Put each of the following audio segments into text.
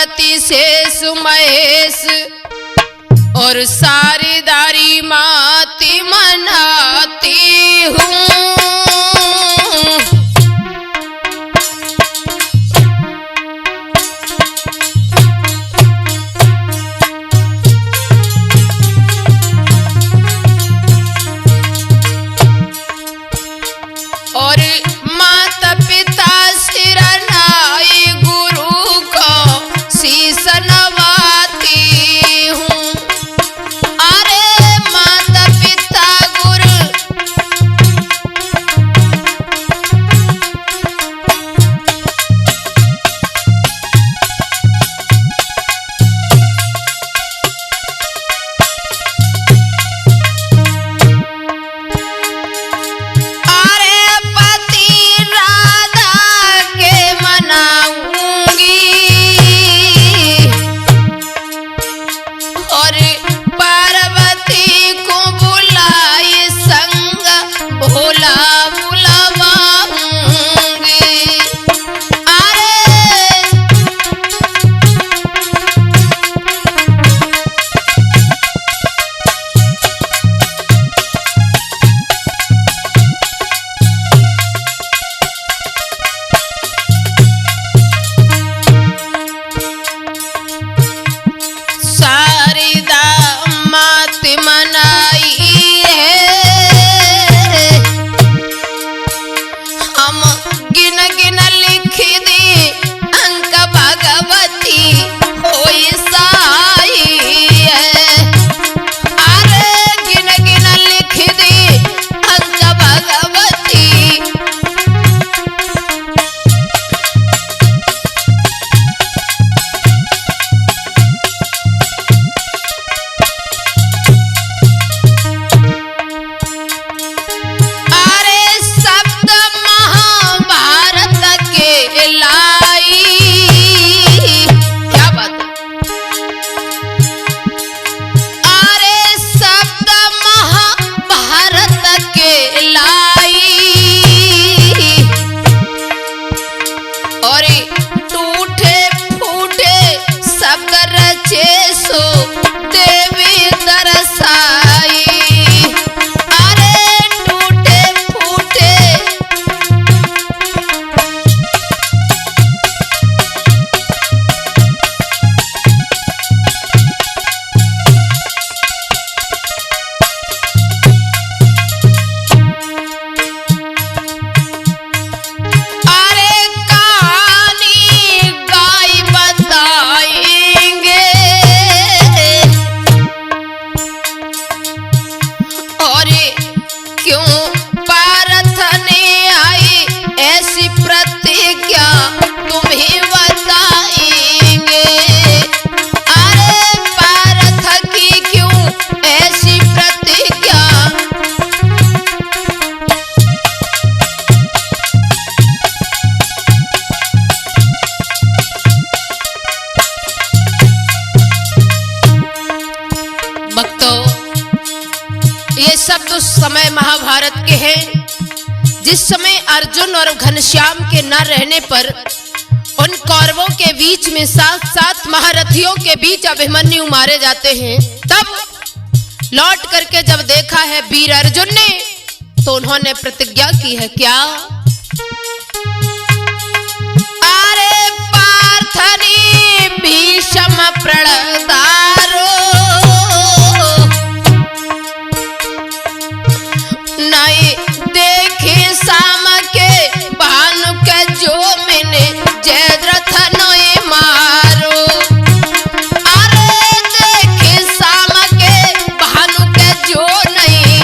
पार्वती शेष महेश और सारीदारी माती मनाती हूँ। और माता पिता सिरनाई गुरु को शीश नवाती हूँ। अरे माता पिता गुरु शब्द उस समय महाभारत के हैं जिस समय अर्जुन और घनश्याम के न रहने पर उन कौरवों के बीच में साथ साथ महारथियों के बीच अभिमन्यु मारे जाते हैं। तब लौट करके जब देखा है वीर अर्जुन ने तो उन्होंने प्रतिज्ञा की है क्या, अरे पार्थनी भीष्म प्रणदारो नहीं देखे साम के भानु के जो मैंने जयद्रथ नोए मारो, अरे देखे साम के भानु के जो नहीं।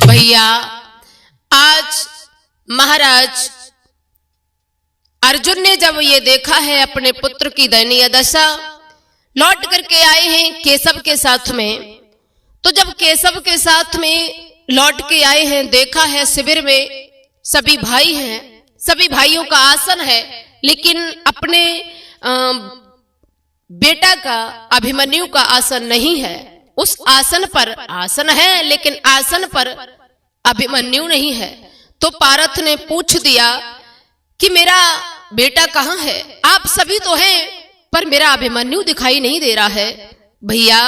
भैया आज महाराज अर्जुन ने जब ये देखा है अपने पुत्र की दयनीय दशा, लौट करके आए हैं केशव के साथ में। तो जब केशव के साथ में लौट के आए हैं, देखा है शिविर में सभी भाई हैं, सभी भाइयों का आसन है, लेकिन अपने बेटा का अभिमन्यु का आसन नहीं है। उस आसन पर, आसन है लेकिन आसन पर अभिमन्यु नहीं है। तो पारथ ने पूछ दिया कि मेरा बेटा कहाँ है? आप सभी तो हैं पर मेरा अभिमन्यु दिखाई नहीं दे रहा है। भैया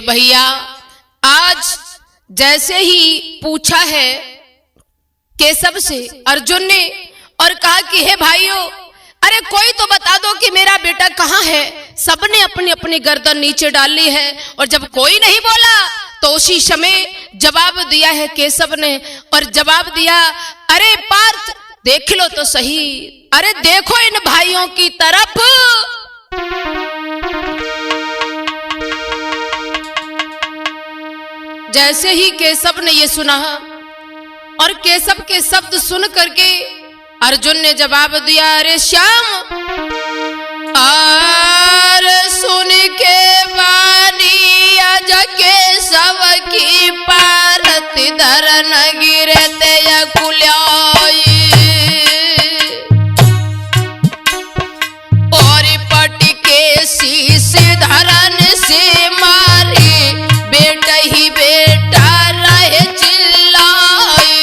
भैया आज जैसे ही पूछा है केशव से अर्जुन ने और कहा कि हे भाइयों, अरे कोई तो बता दो कि मेरा बेटा कहाँ है। सबने अपनी अपनी गर्दन नीचे डाली है और जब कोई नहीं बोला तो उसी समय जवाब दिया है केशव ने और जवाब दिया, अरे पार्थ देख लो तो सही, अरे देखो इन भाइयों की तरफ। जैसे ही केशव ने ये सुना और केशव के शब्द सुन करके अर्जुन ने जवाब दिया, अरे श्याम, आर सुन के बानी अज केशव की पारत धरन गिरते कुल्याई और पट के शीश धरन से मारे बेटा ही बेटा रहे चिल्लाई।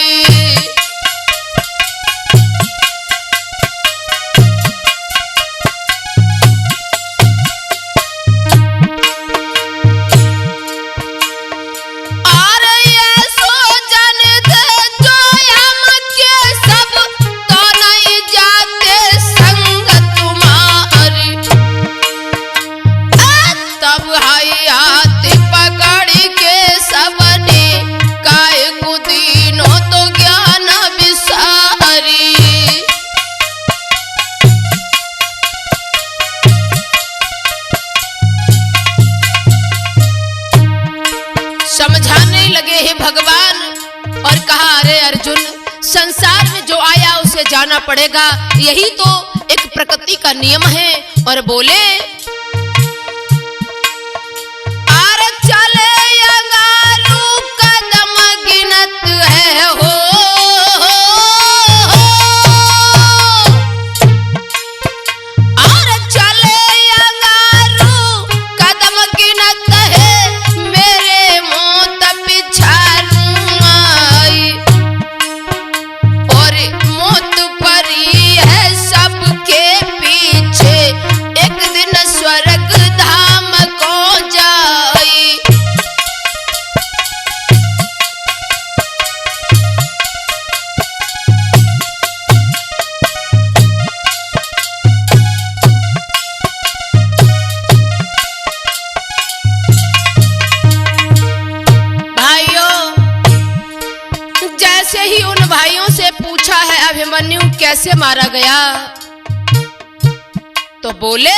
समझाने लगे हैं भगवान और कहा, अरे अर्जुन, संसार में जो आया उसे जाना पड़ेगा, यही तो एक प्रकृति का नियम है। और बोले, अरे चले अंगारू कदम गिनत है हो, अरे चले अंगारू कदम गिनत है, मेरे मौत पिछाई और मौत परी है सबके पीछे, एक दिन स्वर्ग धाम को जाई। जैसे ही उन भाइयों से पूछा है अभिमन्यु कैसे मारा गया, तो बोले,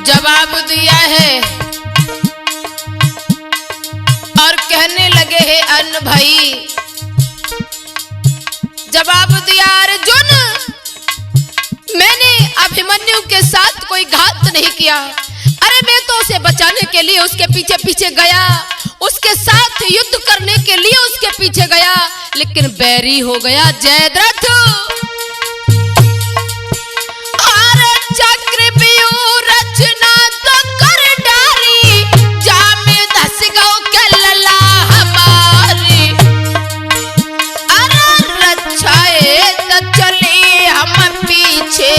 जवाब दिया है और कहने लगे हैं अन्न भाई, जवाब दिया, अर्जुन, मैंने अभिमन्यु के साथ कोई घात नहीं किया। अरे मैं तो उसे बचाने के लिए उसके पीछे पीछे गया, उसके साथ युद्ध करने के लिए उसके पीछे गया, लेकिन बैरी हो गया जयद्रथ। चक्र रचना तो कर डारी, जामे धस गो के लला हमारी, अरे रक्षाए तो चले हम पीछे,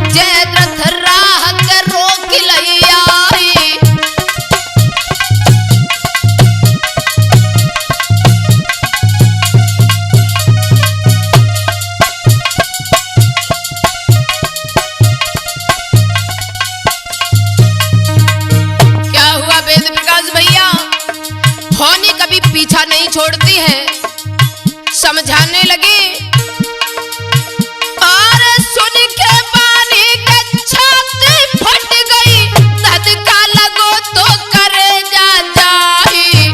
जयद्रथ राह के रोक लई आई। पीछा नहीं छोड़ती है। समझाने लगे, और सुन के बानी छाती फट गई, धक्का लगो तो करे जा जाही,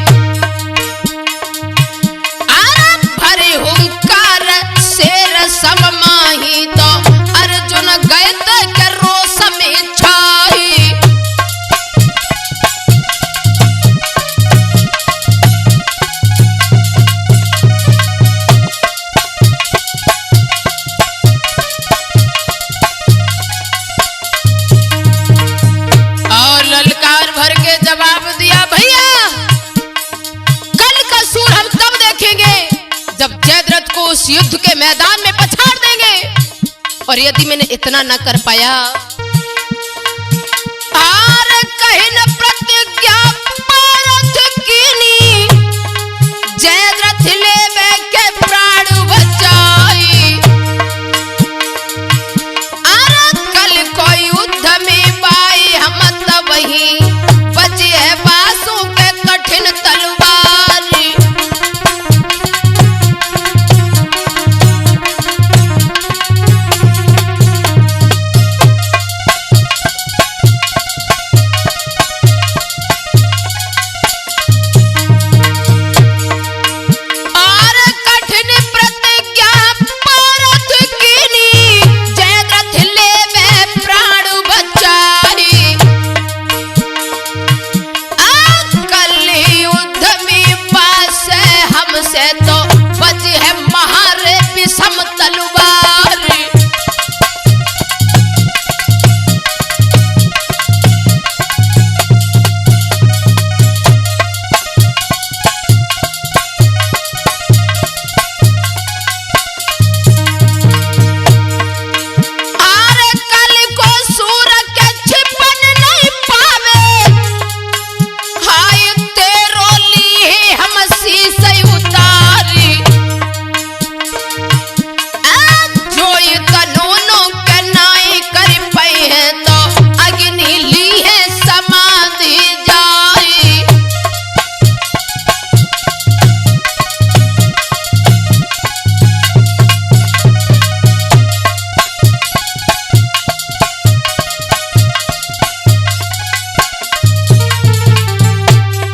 भरे हुंकार शेर सममाही, तो अर्जुन गए के रोष में छाही। इस युद्ध के मैदान में पछाड़ देंगे। और यदि मैंने इतना न कर पाया, आर कहीं न प्रतिज्ञा पारथ कीनी, जयद्रथ लेवे के प्राण बचाई। आर कल को युद्ध में बाई हम तब वही बचे है बासों के कठिन तलवार।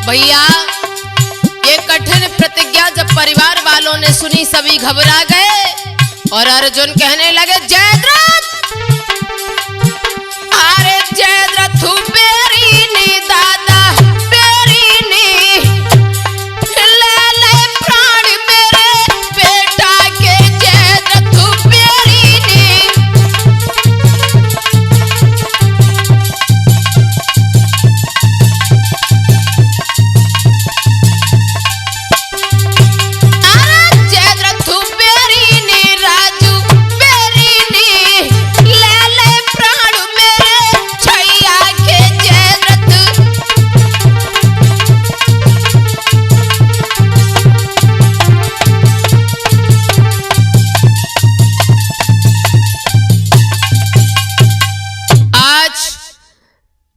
भैया ये कठिन प्रतिज्ञा जब परिवार वालों ने सुनी, सभी घबरा गए और अर्जुन कहने लगे, जयद्रथ, अरे जयद्रथ बेरी नी दादा बेरी नी, ले ले प्राण मेरे बेटा के, जयद्रथ बेरी नी।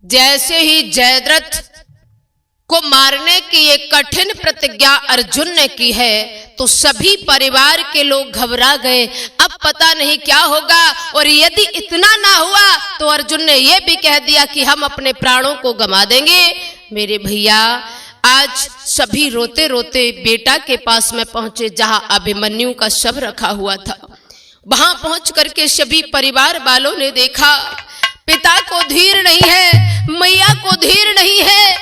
जैसे ही जयद्रथ को मारने की एक कठिन प्रतिज्ञा अर्जुन ने की है, तो सभी परिवार के लोग घबरा गए। अब पता नहीं क्या होगा। और यदि इतना ना हुआ तो अर्जुन ने यह भी कह दिया कि हम अपने प्राणों को गंवा देंगे। मेरे भैया, आज सभी रोते रोते बेटा के पास में पहुंचे, जहां अभिमन्यु का शव रखा हुआ था। वहां पहुंच करके सभी परिवार वालों ने देखा, पिता को धीर नहीं है, मैया को धीर नहीं है।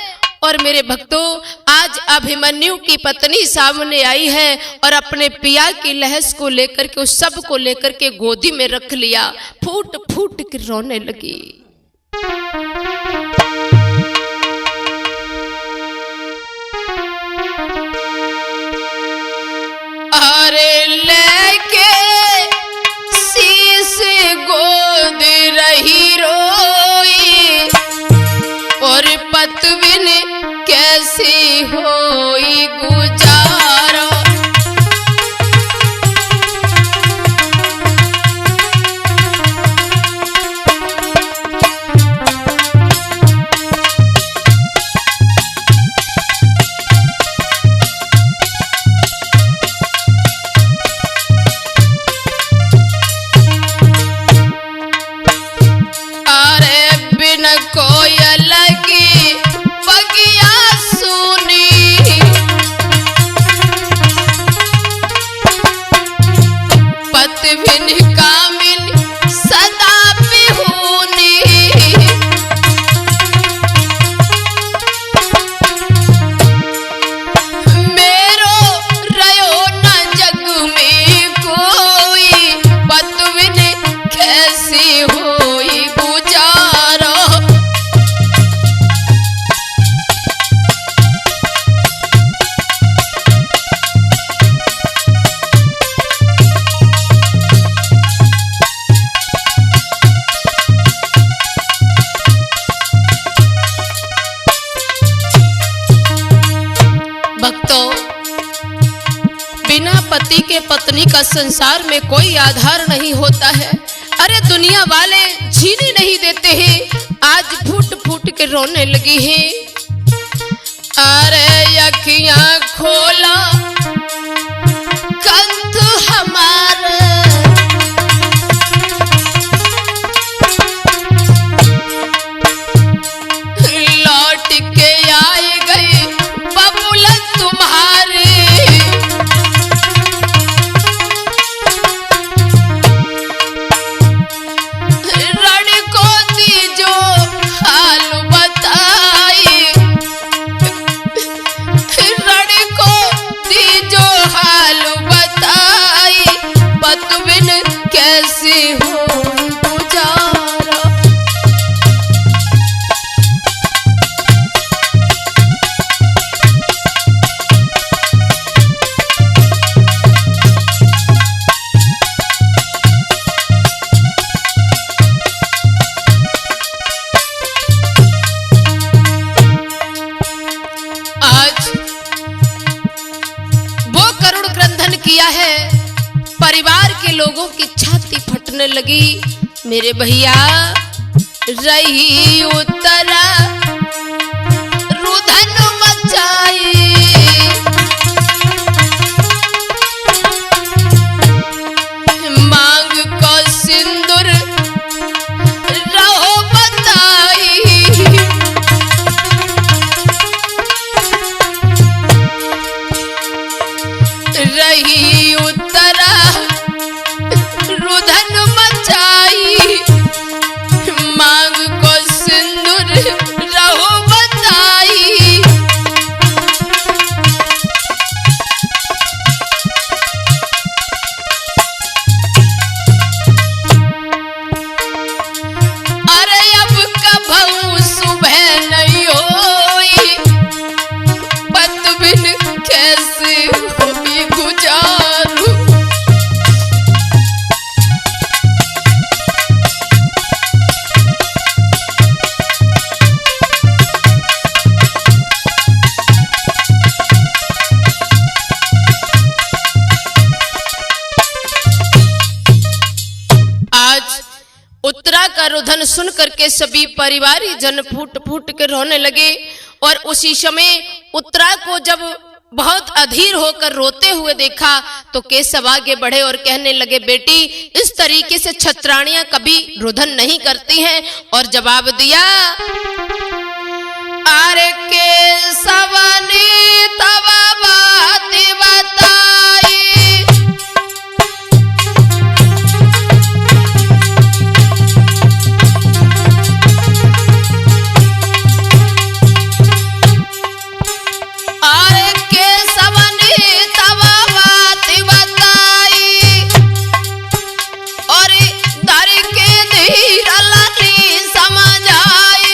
और मेरे भक्तों, आज अभिमन्यु की पत्नी सामने आई है और अपने पिया की लहस को लेकर के, उस सब को लेकर के गोदी में रख लिया, फूट फूट के रोने लगी। अरे लेके शीश गोद रही रोई, और पतविन कैसी होई गुजारा। कोयल की बगिया सुनी, पतविन कामिन सदा बिहुनी। मेरो रयो न जग में कोई, पतविन कैसी होई गुजारा। पत्नी का संसार में कोई आधार नहीं होता है। अरे दुनिया वाले जीने नहीं देते हैं, आज फूट फूट के रोने लगी है। अरे अखियां खोला कंठ हमारे, लौट के आए गए बबुल तुम्हारे। रण को दी जो हाल बताई, रण को दी जो हाल बताई, पत बिन कैसे हो गुजारा। आज वो करुण क्रंदन किया है, परिवार के लोगों की छाती फटने लगी। मेरे भैया रही उतरा रुदन मचाई, मांग को सिंदूर रहो बताई। रही उतरा रुदन मचाई, मांग को सिंदूर रहो बताई। अरे अब कभू सुबह नहीं होई, पत बिन कैसे होई गुजारू। आज उत्तरा का रुदन सुन करके सभी परिवारी जन फूट फूट के रोने लगे। और उसी समय उत्तरा को जब बहुत अधीर होकर रोते हुए देखा तो केशव आगे बढ़े और कहने लगे, बेटी इस तरीके से छत्राणियां कभी रुदन नहीं करती हैं। और जवाब दिया, अरे केशव ने तब बात बताई, अरे केशव ने तब बात बताई, और दर के धीर लनी समझ आई।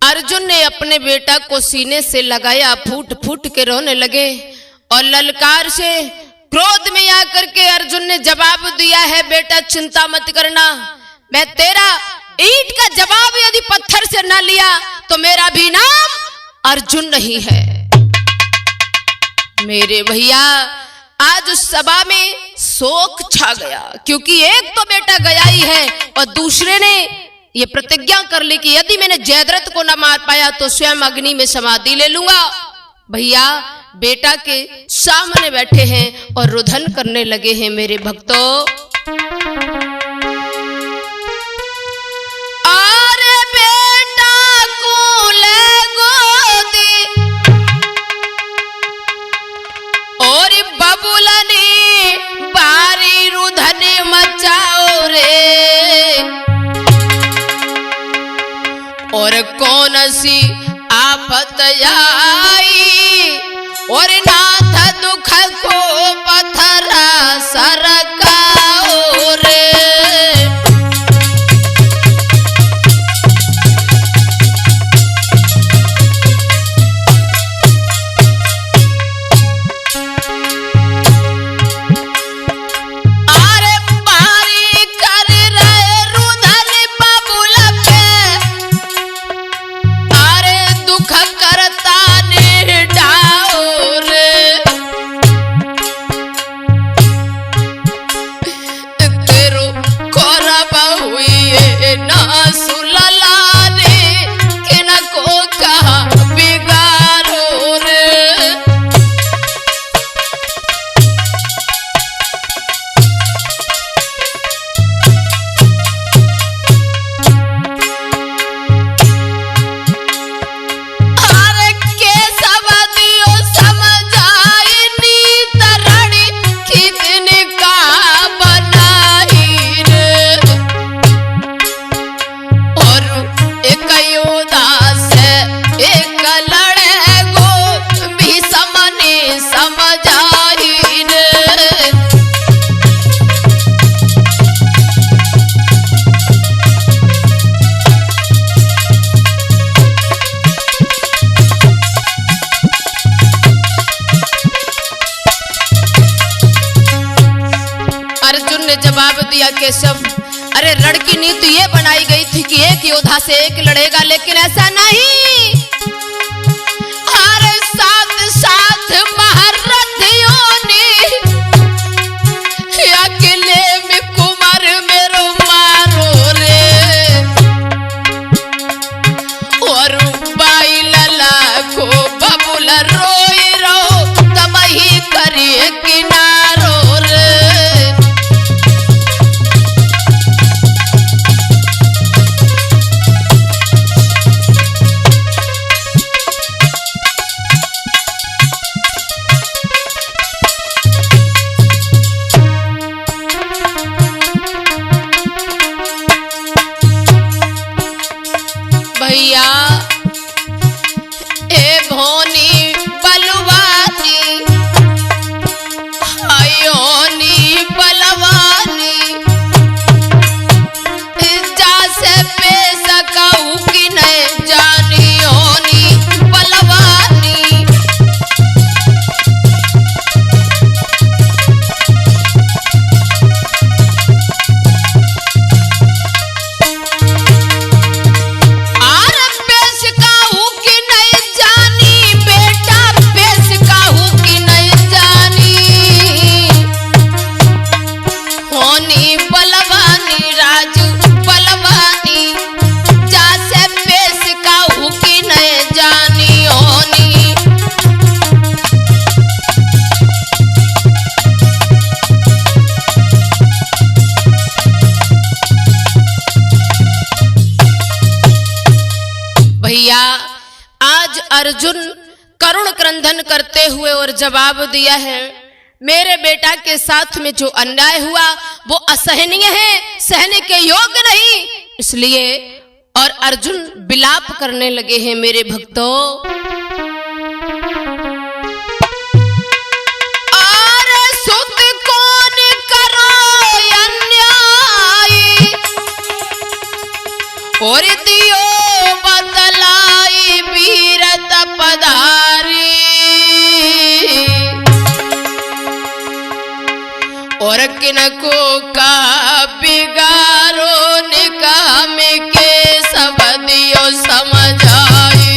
अर्जुन ने अपने बेटा को सीने से लगाया, फूट फूट के रोने लगे और ललकार से क्रोध में आकर के अर्जुन ने जवाब दिया है, बेटा चिंता मत करना, मैं तेरा ईंट का जवाब यदि पत्थर से न लिया तो मेरा भी नाम अर्जुन नहीं है। मेरे भैया आज उस सभा में शोक छा गया, क्योंकि एक तो बेटा गया ही है और दूसरे ने ये प्रतिज्ञा कर ली कि यदि मैंने जयद्रथ को न मार पाया तो स्वयं अग्नि में समाधि ले लूंगा। भैया बेटा के सामने बैठे हैं और रुदन करने लगे हैं। मेरे भक्तों, अरे बेटा को ले गोदी और बबुलनी बारी रुदन मचाओ रे, और कौन सी आफत आई और नाथ दुख को पत्थरा सरकाओ रे। जवाब दिया केशव, अरे रण की नीति ये बनाई गई थी कि एक योद्धा से एक लड़ेगा, लेकिन ऐसा नहीं। अरे साथ साथ महारथियों ने अकेले में कुमार मेरो मारो रे, और बाई लला को बबुला रोई रो तब ही करिए किनारो रे। भैया ए भोनी बलवानी आयोनी बलवानी, जा से पे सकाऊ कि नहीं जानी होनी बलवानी। भैया आज अर्जुन करुण क्रंदन करते हुए और जवाब दिया है, मेरे बेटा के साथ में जो अन्याय हुआ वो असहनीय है, सहने के योग्य नहीं, इसलिए और अर्जुन विलाप करने लगे हैं। मेरे भक्तों, अरे सुत कौन करो अन्याय और दियो बदला किनको का बिगारो निकाम के सब दियो समझाई।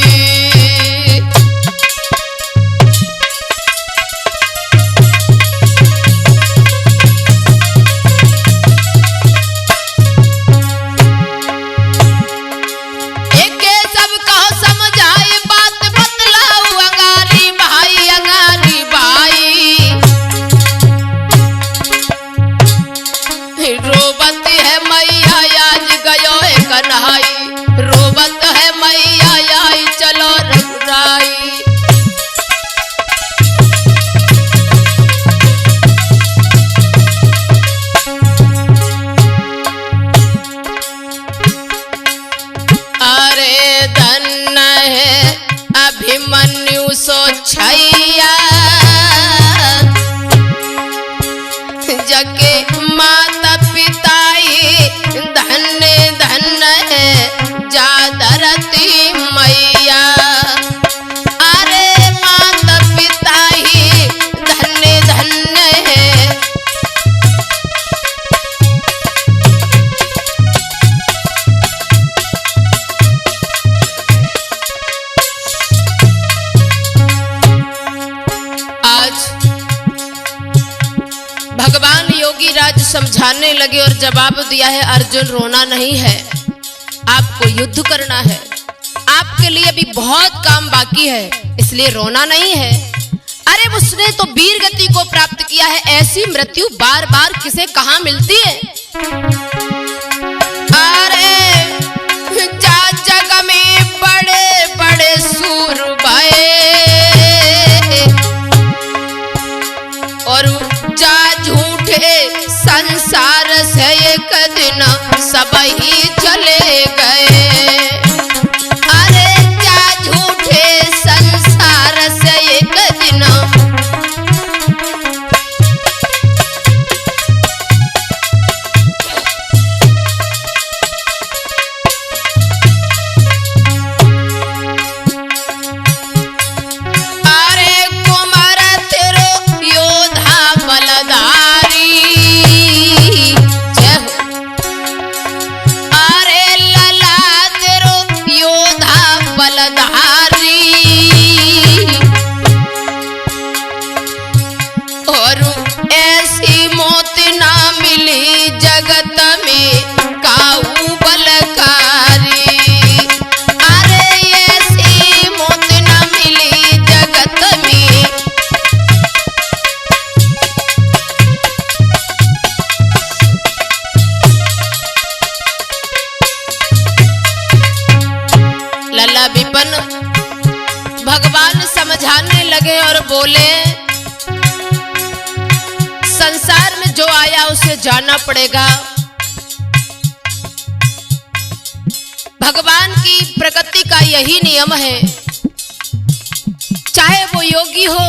रोबत है मैया आज गयो है कन्हाई, रोबत है मैया आई चलो रघुराई। अरे धन है अभिमन्यु सो छैया, जगे माता पिताई धन्य धन्य है जादरती मैया। अरे माता पिताई धन्य धन्य है। आज भगवान योगी राज समझाने लगे और जवाब दिया है, अर्जुन रोना नहीं है, आपको युद्ध करना है, आपके लिए अभी बहुत काम बाकी है, इसलिए रोना नहीं है। अरे उसने तो वीर गति को प्राप्त किया है, ऐसी मृत्यु बार बार किसे कहां मिलती है। अरे जग में बड़े बड़े सूर भये और जा झूठे संसार से एक दिन सब ही चले गए। अरे जा झूठे संसार से एक दिन विपन भगवान समझाने लगे और बोले, संसार में जो आया उसे जाना पड़ेगा। भगवान की प्रकृति का यही नियम है, चाहे वो योगी हो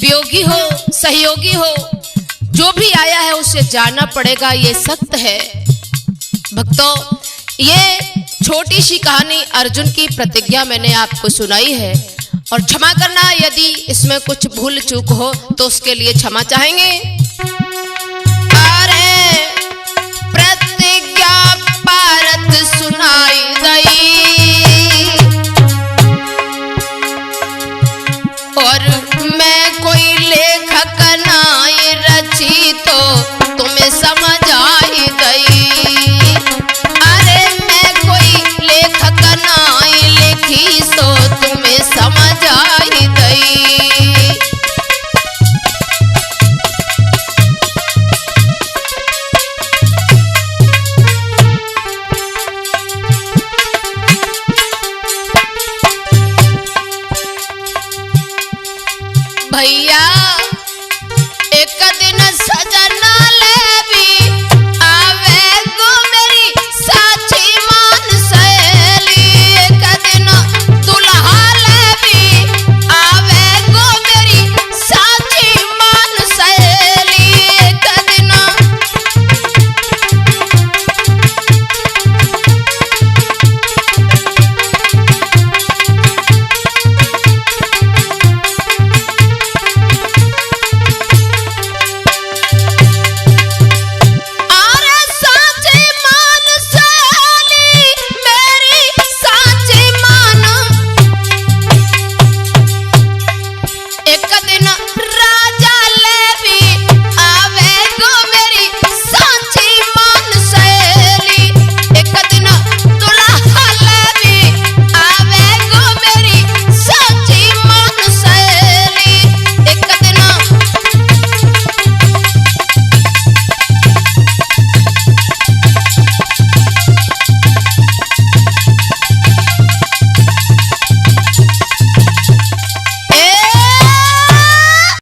वियोगी हो सहयोगी हो, जो भी आया है उसे जाना पड़ेगा, ये सत्य है। भक्तों, ये छोटी सी कहानी अर्जुन की प्रतिज्ञा मैंने आपको सुनाई है और क्षमा करना यदि इसमें कुछ भूल चूक हो तो उसके लिए क्षमा चाहेंगे। अरे प्रतिज्ञा भारत सुनाई गई और मैं कोई लेखक नाई रची तो तुम्हें समझ आई गई। सो तुम्हें समझ आई गई। भैया